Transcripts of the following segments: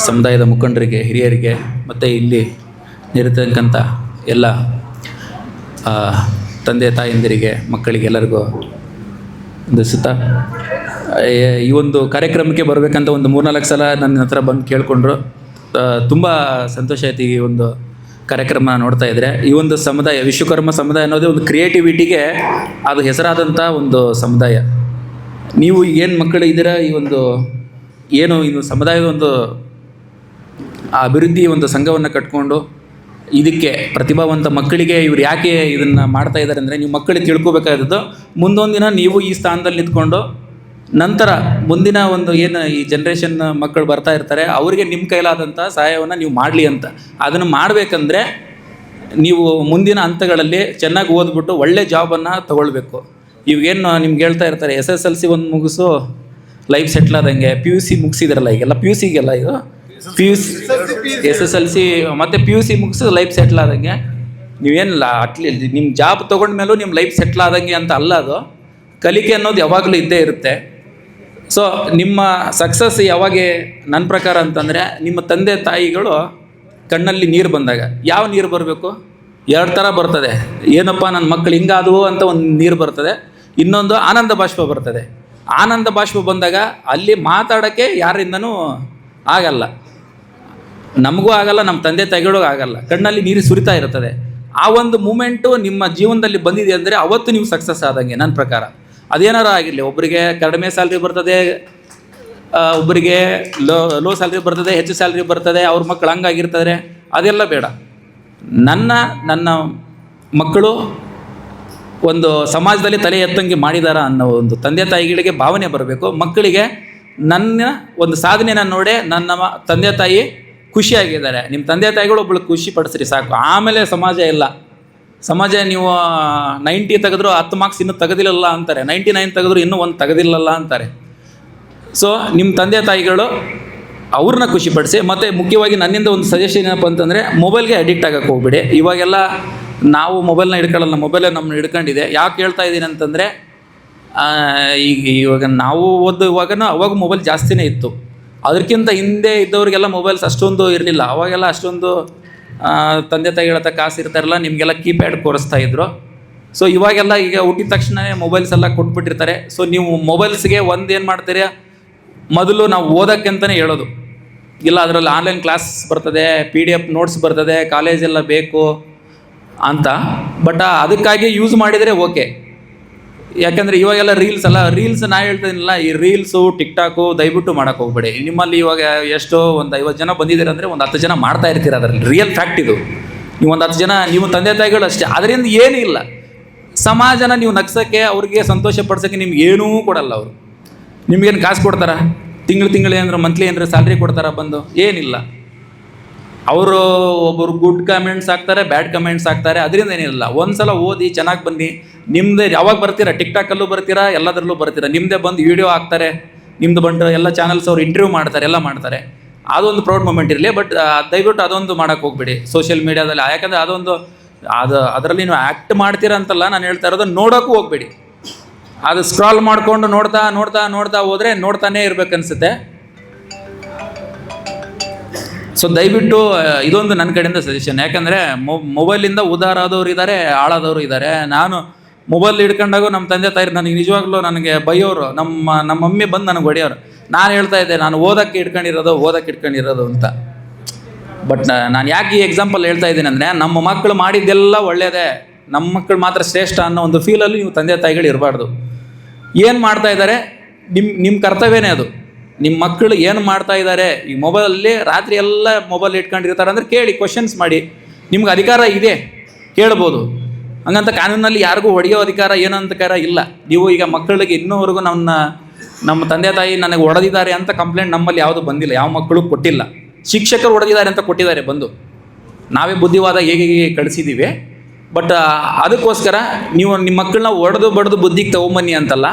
ಸಮುದಾಯದ ಮುಖಂಡರಿಗೆ, ಹಿರಿಯರಿಗೆ ಮತ್ತು ಇಲ್ಲಿ ನಿರತಕ್ಕಂಥ ಎಲ್ಲ ತಂದೆ ತಾಯಂದಿರಿಗೆ, ಮಕ್ಕಳಿಗೆ ಎಲ್ಲರಿಗೂ ವಂದಿಸುತ್ತಾ, ಈ ಒಂದು ಕಾರ್ಯಕ್ರಮಕ್ಕೆ ಬರಬೇಕಂತ ಒಂದು 3-4 ಸಲ ನನ್ನ ಹತ್ರ ಬಂದು ಕೇಳಿಕೊಂಡ್ರು. ತುಂಬ ಸಂತೋಷ ಆಯ್ತು ಈ ಒಂದು ಕಾರ್ಯಕ್ರಮ ನೋಡ್ತಾ ಇದ್ದರೆ. ಈ ಒಂದು ಸಮುದಾಯ, ವಿಶ್ವಕರ್ಮ ಸಮುದಾಯ ಅನ್ನೋದೇ ಒಂದು ಕ್ರಿಯೇಟಿವಿಟಿಗೆ ಅದು ಹೆಸರಾದಂಥ ಒಂದು ಸಮುದಾಯ. ನೀವು ಏನು ಮಕ್ಕಳು ಇದ್ದೀರಾ, ಈ ಒಂದು ಏನು ಇದು ಸಮುದಾಯದ ಒಂದು ಅಭಿವೃದ್ಧಿ ಒಂದು ಸಂಘವನ್ನು ಕಟ್ಕೊಂಡು ಇದಕ್ಕೆ ಪ್ರತಿಭಾವಂತ ಮಕ್ಕಳಿಗೆ ಇವ್ರು ಯಾಕೆ ಇದನ್ನು ಮಾಡ್ತಾ ಇದ್ದಾರೆ ಅಂದರೆ, ನೀವು ಮಕ್ಕಳಿಗೆ ತಿಳ್ಕೊಬೇಕಾದದ್ದು ಮುಂದೊಂದು ದಿನ ನೀವು ಈ ಸ್ಥಾನದಲ್ಲಿ ನಿಂತ್ಕೊಂಡು ನಂತರ ಮುಂದಿನ ಒಂದು ಏನು ಈ ಜನ್ರೇಷನ್ ಮಕ್ಕಳು ಬರ್ತಾ ಇರ್ತಾರೆ ಅವರಿಗೆ ನಿಮ್ಮ ಕೈಲಾದಂಥ ಸಹಾಯವನ್ನು ನೀವು ಮಾಡಲಿ ಅಂತ. ಅದನ್ನು ಮಾಡಬೇಕಂದ್ರೆ ನೀವು ಮುಂದಿನ ಹಂತಗಳಲ್ಲಿ ಚೆನ್ನಾಗಿ ಓದ್ಬಿಟ್ಟು ಒಳ್ಳೆ ಜಾಬನ್ನು ತೊಗೊಳ್ಬೇಕು. ಇವಾಗೇನು ನಿಮ್ಗೆ ಹೇಳ್ತಾ ಇರ್ತಾರೆ SSLC ಒಂದು ಮುಗಿಸು ಲೈಫ್ ಸೆಟ್ಲ್ ಆದಂಗೆ, PUC ಮುಗಿಸಿದ್ರಲ್ಲ ಈಗೆಲ್ಲ, PUCಗೆಲ್ಲ ಇದು PUC SSLC ಮತ್ತು PUC ಮುಗಿಸು ಲೈಫ್ ಸೆಟ್ಲ್ ಆದಂಗೆ. ನೀವೇನಿಲ್ಲ ಅಟ್ಲೀಸ್ಟ್ ನಿಮ್ಮ ಜಾಬ್ ತೊಗೊಂಡ್ಮೇಲೂ ನಿಮ್ಮ ಲೈಫ್ ಸೆಟ್ಲ್ ಆದಂಗೆ ಅಂತ ಅಲ್ಲ. ಅದು ಕಲಿಕೆ ಅನ್ನೋದು ಯಾವಾಗಲೂ ಇದ್ದೇ ಇರುತ್ತೆ. ಸೊ ನಿಮ್ಮ ಸಕ್ಸಸ್ ಯಾವಾಗ ನನ್ನ ಪ್ರಕಾರ ಅಂತಂದರೆ, ನಿಮ್ಮ ತಂದೆ ತಾಯಿಗಳು ಕಣ್ಣಲ್ಲಿ ನೀರು ಬಂದಾಗ, ಯಾವ ನೀರು ಬರಬೇಕು? 2 ಥರ ಬರ್ತದೆ. ಏನಪ್ಪ ನನ್ನ ಮಕ್ಕಳು ಹಿಂಗಾದವು ಅಂತ ಒಂದು ನೀರು ಬರ್ತದೆ, ಇನ್ನೊಂದು ಆನಂದ ಬಾಷ್ಪ ಬರ್ತದೆ. ಆನಂದ ಬಾಷ್ಪ ಬಂದಾಗ ಅಲ್ಲಿ ಮಾತಾಡೋಕ್ಕೆ ಯಾರಿಂದನೂ ಆಗಲ್ಲ, ನಮಗೂ ಆಗಲ್ಲ, ನಮ್ಮ ತಂದೆ ತಾಯಿಗಳಿಗೂ ಆಗಲ್ಲ, ಕಣ್ಣಲ್ಲಿ ನೀರು ಸುರಿತಾ ಇರ್ತದೆ. ಆ ಒಂದು ಮೂಮೆಂಟು ನಿಮ್ಮ ಜೀವನದಲ್ಲಿ ಬಂದಿದೆ ಅಂದರೆ ಅವತ್ತು ನೀವು ಸಕ್ಸಸ್ ಆದಂಗೆ ನನ್ನ ಪ್ರಕಾರ. ಅದೇನಾರು ಆಗಿರಲಿ, ಒಬ್ಬರಿಗೆ ಕಡಿಮೆ ಸ್ಯಾಲ್ರಿ ಬರ್ತದೆ, ಒಬ್ಬರಿಗೆ ಲೋ ಸ್ಯಾಲ್ರಿ ಬರ್ತದೆ, ಹೆಚ್ಚು ಸ್ಯಾಲ್ರಿ ಬರ್ತದೆ, ಅವ್ರ ಮಕ್ಕಳು ಹಂಗಾಗಿರ್ತಾರೆ, ಅದೆಲ್ಲ ಬೇಡ. ನನ್ನ ಮಕ್ಕಳು ಒಂದು ಸಮಾಜದಲ್ಲಿ ತಲೆ ಎತ್ತಂಗೆ ಮಾಡಿದಾರ ಅನ್ನೋ ಒಂದು ತಂದೆ ತಾಯಿಗಳಿಗೆ ಭಾವನೆ ಬರಬೇಕು. ಮಕ್ಕಳಿಗೆ ನನ್ನ ಒಂದು ಸಾಧನೆಯನ್ನು ನೋಡೇ ನನ್ನ ತಂದೆ ತಾಯಿ ಖುಷಿಯಾಗಿದ್ದಾರೆ. ನಿಮ್ಮ ತಂದೆ ತಾಯಿಗಳು ಒಬ್ಬಳು ಖುಷಿ ಪಡಿಸ್ರಿ ಸಾಕು, ಆಮೇಲೆ ಸಮಾಜ ಇಲ್ಲ. ಸಮಾಜ ನೀವು 90 ತೆಗೆದ್ರು 10 ಮಾರ್ಕ್ಸ್ ಇನ್ನೂ ತೆಗೆದಿಲ್ಲಲ್ಲ ಅಂತಾರೆ, 99 ತೆಗೆದ್ರು ಇನ್ನೂ 1 ತೆಗೆದಿಲ್ಲಲ್ಲ ಅಂತಾರೆ. ಸೊ ನಿಮ್ಮ ತಂದೆ ತಾಯಿಗಳು ಅವ್ರನ್ನ ಖುಷಿಪಡಿಸಿ. ಮತ್ತು ಮುಖ್ಯವಾಗಿ ನನ್ನಿಂದ ಒಂದು ಸಜೆಷನ್ ಏನಪ್ಪ ಅಂತಂದರೆ, ಮೊಬೈಲ್ಗೆ ಅಡಿಕ್ಟ್ ಆಗೋಕ್ಕೆ ಹೋಗ್ಬಿಡಿ. ಇವಾಗೆಲ್ಲ ನಾವು ಮೊಬೈಲ್ನ ಹಿಡ್ಕೊಳ್ಳಲ್ಲ, ಮೊಬೈಲೇ ನಮ್ಮನ್ನ ಹಿಡ್ಕೊಂಡಿದೆ. ಯಾಕೆ ಹೇಳ್ತಾ ಇದ್ದೀನಿ ಅಂತಂದರೆ, ಇವಾಗ ನಾವು ಓದುವಾಗನೂ ಅವಾಗ ಮೊಬೈಲ್ ಜಾಸ್ತಿನೇ ಇತ್ತು. ಅದಕ್ಕಿಂತ ಹಿಂದೆ ಇದ್ದವ್ರಿಗೆಲ್ಲ ಮೊಬೈಲ್ಸ್ ಅಷ್ಟೊಂದು ಇರಲಿಲ್ಲ. ಅವಾಗೆಲ್ಲ ಅಷ್ಟೊಂದು ತಂದೆ ತಾಯಿಗಳ ಹತ್ರ ಕಾಸು ಇರ್ತಾರಲ್ಲ, ನಿಮಗೆಲ್ಲ ಕೀಪ್ಯಾಡ್ ಕೊಡಿಸ್ತಾಯಿದ್ರು. ಸೊ ಇವಾಗೆಲ್ಲ ಈಗ ಹುಟ್ಟಿದ ತಕ್ಷಣವೇ ಮೊಬೈಲ್ಸ್ ಎಲ್ಲ ಕೊಟ್ಬಿಟ್ಟಿರ್ತಾರೆ. ಸೊ ನೀವು ಮೊಬೈಲ್ಸ್ಗೆ ಏನು ಮಾಡ್ತೀರಿ, ಮೊದಲು ನಾವು ಓದೋಕ್ಕೆ ಅಂತಲೇ ಹೇಳೋದು, ಇಲ್ಲ ಅದರಲ್ಲಿ ಆನ್ಲೈನ್ ಕ್ಲಾಸ್ ಬರ್ತದೆ, PDF ನೋಟ್ಸ್ ಬರ್ತದೆ, ಕಾಲೇಜೆಲ್ಲ ಬೇಕು ಅಂತ. ಬಟ್ ಅದಕ್ಕಾಗಿ ಯೂಸ್ ಮಾಡಿದರೆ ಓಕೆ. ಯಾಕಂದರೆ ಇವಾಗೆಲ್ಲ ರೀಲ್ಸ್ ನಾ ಹೇಳ್ತೀನಿಲ್ಲ, ಈ ರೀಲ್ಸು ಟಿಕ್ಟಾಕು ದಯವಿಟ್ಟು ಮಾಡೋಕ್ಕೆ ಹೋಗ್ಬೇಡಿ. ನಿಮ್ಮಲ್ಲಿ ಇವಾಗ ಎಷ್ಟೋ ಒಂದು 50 ಜನ ಬಂದಿದ್ದೀರ ಅಂದರೆ ಒಂದು 10 ಜನ ಮಾಡ್ತಾ ಇರ್ತೀರ. ಅದರಲ್ಲಿ ರಿಯಲ್ ಫ್ಯಾಕ್ಟ್ ಇದು. ನೀವು ಒಂದು 10 ಜನ, ನೀವು ತಂದೆ ತಾಯಿಗಳು ಅಷ್ಟೇ. ಅದರಿಂದ ಏನೂ ಇಲ್ಲ. ಸಮಾಜನ ನೀವು ನಗ್ಸೋಕ್ಕೆ, ಅವ್ರಿಗೆ ಸಂತೋಷ ಪಡಿಸೋಕ್ಕೆ ನಿಮ್ಗೆ ಏನೂ ಕೊಡಲ್ಲ. ಅವರು ನಿಮ್ಗೇನು ಕಾಸು ಕೊಡ್ತಾರ? ತಿಂಗಳು ಏನಾರ ಮಂತ್ಲಿ ಏನಾರ ಸ್ಯಾಲ್ರಿ ಕೊಡ್ತಾರ? ಬಂದು ಏನಿಲ್ಲ. ಅವರು ಒಬ್ಬರು ಗುಡ್ ಕಮೆಂಟ್ಸ್ ಹಾಕ್ತಾರೆ, ಬ್ಯಾಡ್ ಕಮೆಂಟ್ಸ್ ಹಾಕ್ತಾರೆ, ಅದರಿಂದ ಏನಿಲ್ಲ. ಒಂದು ಸಲ ಓದಿ ಚೆನ್ನಾಗಿ ಬನ್ನಿ. ನಿಮ್ಮದೇ ಯಾವಾಗ ಬರ್ತೀರಾ, ಟಿಕ್ಟಾಕಲ್ಲೂ ಬರ್ತೀರಾ, ಎಲ್ಲದರಲ್ಲೂ ಬರ್ತೀರಾ. ನಿಮ್ಮದೇ ಬಂದು ವೀಡಿಯೋ ಹಾಕ್ತಾರೆ, ನಿಮ್ಮದು ಬಂದು ಎಲ್ಲ ಚಾನಲ್ಸ್ ಅವ್ರು ಇಂಟರ್ವ್ಯೂ ಮಾಡ್ತಾರೆ, ಎಲ್ಲ ಮಾಡ್ತಾರೆ. ಅದೊಂದು ಪ್ರೌಡ್ ಮೂಮೆಂಟ್ ಇರಲಿ. ಬಟ್ ದಯವಿಟ್ಟು ಅದೊಂದು ಮಾಡೋಕ್ಕೆ ಹೋಗ್ಬೇಡಿ ಸೋಷಿಯಲ್ ಮೀಡಿಯಾದಲ್ಲಿ. ಯಾಕಂದರೆ ಅದರಲ್ಲಿ ನೀವು ಆ್ಯಕ್ಟ್ ಮಾಡ್ತೀರಾ ಅಂತಲ್ಲ ನಾನು ಹೇಳ್ತಾ ಇರೋದು, ನೋಡೋಕ್ಕೂ ಹೋಗ್ಬೇಡಿ. ಅದು ಸ್ಕ್ರಾಲ್ ಮಾಡಿಕೊಂಡು ನೋಡ್ತಾ ಹೋದರೆ ನೋಡ್ತಾನೇ ಇರ್ಬೇಕನ್ಸುತ್ತೆ. ಸೊ ದಯವಿಟ್ಟು ಇದೊಂದು ನನ್ನ ಕಡೆಯಿಂದ ಸಜೆಷನ್. ಯಾಕಂದರೆ ಮೊಬೈಲಿಂದ ಉದ್ಧಾರ ಆದವ್ರು ಇದ್ದಾರೆ, ಹಾಳಾದವರು ಇದ್ದಾರೆ. ನಾನು ಮೊಬೈಲ್ ಹಿಡ್ಕೊಂಡಾಗ ನಮ್ಮ ತಂದೆ ತಾಯಿ ನನಗೆ ನಿಜವಾಗ್ಲೂ ನನಗೆ ಬೈಯೋರು, ನಮ್ಮ ಮಮ್ಮಿ ಬಂದು ನನಗೆ ಹೊಡೆಯೋರು. ನಾನು ಹೇಳ್ತಾ ಇದ್ದೆ, ನಾನು ಓದೋಕ್ಕೆ ಇಟ್ಕೊಂಡಿರೋದು ಅಂತ. ಬಟ್ ನಾನು ಯಾಕೆ ಈ ಎಕ್ಸಾಂಪಲ್ ಹೇಳ್ತಾ ಇದ್ದೀನಿ ಅಂದರೆ, ನಮ್ಮ ಮಕ್ಕಳು ಮಾಡಿದ್ದೆಲ್ಲ ಒಳ್ಳೆಯದೇ, ನಮ್ಮ ಮಕ್ಕಳು ಮಾತ್ರ ಶ್ರೇಷ್ಠ ಅನ್ನೋ ಒಂದು ಫೀಲಲ್ಲಿ ನೀವು ತಂದೆ ತಾಯಿಗಳು ಇರಬಾರ್ದು. ಏನು ಮಾಡ್ತಾ ಇದ್ದಾರೆ ನಿಮ್ಮ ಕರ್ತವ್ಯನೇ ಅದು. ನಿಮ್ಮ ಮಕ್ಕಳು ಏನು ಮಾಡ್ತಾ ಇದ್ದಾರೆ, ಈ ಮೊಬೈಲಲ್ಲಿ ರಾತ್ರಿ ಎಲ್ಲ ಮೊಬೈಲ್ ಇಟ್ಕೊಂಡಿರ್ತಾರೆ ಅಂದರೆ ಕೇಳಿ, ಕ್ವಶನ್ಸ್ ಮಾಡಿ. ನಿಮ್ಗೆ ಅಧಿಕಾರ ಇದೆ, ಕೇಳ್ಬೋದು. ಹಂಗಂತ ಕಾನೂನಲ್ಲಿ ಯಾರಿಗೂ ಹೊಡೆಯೋ ಅಧಿಕಾರ ಏನೋ ಅಧಿಕಾರ ಇಲ್ಲ. ನೀವು ಈಗ ಮಕ್ಕಳಿಗೆ ಇನ್ನೂವರೆಗೂ ನಮ್ಮ ತಂದೆ ತಾಯಿ ನನಗೆ ಹೊಡೆದಿದ್ದಾರೆ ಅಂತ ಕಂಪ್ಲೇಂಟ್ ನಮ್ಮಲ್ಲಿ ಯಾವುದು ಬಂದಿಲ್ಲ, ಯಾವ ಮಕ್ಕಳು ಕೊಟ್ಟಿಲ್ಲ. ಶಿಕ್ಷಕರು ಹೊಡೆದಿದ್ದಾರೆ ಅಂತ ಕೊಟ್ಟಿದ್ದಾರೆ ಬಂದು, ನಾವೇ ಬುದ್ಧಿವಾದ ಹೇಗೆ ಕಳಿಸಿದ್ದೀವಿ. ಬಟ್ ಅದಕ್ಕೋಸ್ಕರ ನೀವು ನಿಮ್ಮ ಮಕ್ಕಳನ್ನ ಹೊಡೆದು ಬಡ್ದು ಬುದ್ಧಿಗೆ ತೊಗೊಂಬನ್ನಿ ಅಂತಲ್ಲ,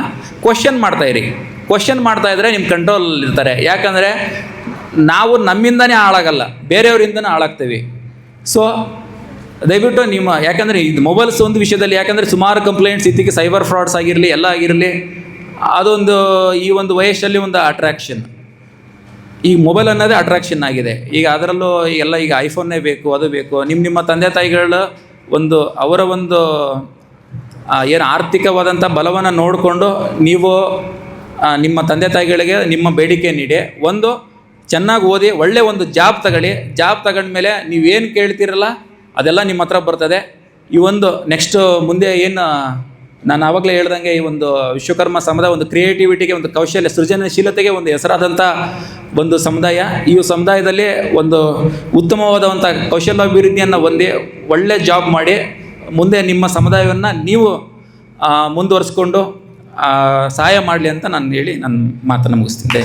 ಕ್ವಶನ್ ಮಾಡ್ತಾಯಿರಿ. ಕ್ವಶನ್ ಮಾಡ್ತಾಯಿದ್ರೆ ನಿಮ್ಮ ಕಂಟ್ರೋಲಲ್ಲಿ ಇರ್ತಾರೆ. ಯಾಕಂದರೆ ನಾವು ನಮ್ಮಿಂದನೇ ಹಾಳಾಗಲ್ಲ, ಬೇರೆಯವರಿಂದನೇ ಹಾಳಾಗ್ತೀವಿ. ಸೊ ದಯವಿಟ್ಟು ಯಾಕಂದರೆ ಇದು ಮೊಬೈಲ್ಸ್ ಒಂದು ವಿಷಯದಲ್ಲಿ, ಯಾಕಂದರೆ ಸುಮಾರು ಕಂಪ್ಲೇಂಟ್ಸ್ ಇತ್ತಿಗೆ ಸೈಬರ್ ಫ್ರಾಡ್ಸ್ ಆಗಿರಲಿ, ಎಲ್ಲ ಆಗಿರಲಿ, ಅದೊಂದು ಈ ಒಂದು ವಯಸ್ಸಲ್ಲಿ ಒಂದು ಅಟ್ರಾಕ್ಷನ್. ಈಗ ಮೊಬೈಲ್ ಅನ್ನೋದೇ ಅಟ್ರಾಕ್ಷನ್ ಆಗಿದೆ. ಈಗ ಅದರಲ್ಲೂ ಎಲ್ಲ ಈಗ ಐಫೋನ್ನೇ ಬೇಕು, ಅದು ಬೇಕು. ನಿಮ್ಮ ತಂದೆ ತಾಯಿಗಳ ಅವರ ಏನು ಆರ್ಥಿಕವಾದಂಥ ಬಲವನ್ನು ನೋಡಿಕೊಂಡು ನೀವು ನಿಮ್ಮ ತಂದೆ ತಾಯಿಗಳಿಗೆ ನಿಮ್ಮ ಬೇಡಿಕೆ ನೀಡಿ ಚೆನ್ನಾಗಿ ಓದಿ ಒಳ್ಳೆ ಜಾಬ್ ತಗೊಂಡ್ಮೇಲೆ ನೀವೇನು ಕೇಳ್ತೀರಲ್ಲ ಅದೆಲ್ಲ ನಿಮ್ಮ ಹತ್ರ ಬರ್ತದೆ. ನೆಕ್ಸ್ಟ್ ಮುಂದೆ ಏನು ನಾನು ಆವಾಗಲೇ ಹೇಳ್ದಂಗೆ ಈ ವಿಶ್ವಕರ್ಮ ಸಮುದಾಯ ಕ್ರಿಯೇಟಿವಿಟಿಗೆ, ಕೌಶಲ್ಯ ಸೃಜನಶೀಲತೆಗೆ ಹೆಸರಾದಂಥ ಸಮುದಾಯ. ಈ ಸಮುದಾಯದಲ್ಲಿ ಉತ್ತಮವಾದಂಥ ಕೌಶಲ್ಯಾಭಿವೃದ್ಧಿಯನ್ನು ಹೊಂದಿ ಒಳ್ಳೆ ಜಾಬ್ ಮಾಡಿ ಮುಂದೆ ನಿಮ್ಮ ಸಮುದಾಯವನ್ನು ನೀವು ಮುಂದುವರಿಸ್ಕೊಂಡು ಸಹಾಯ ಮಾಡಲಿ ಅಂತ ನಾನು ಹೇಳಿ ನನ್ನ ಮಾತನ್ನು ಮುಗಿಸ್ತಿದ್ದೆ.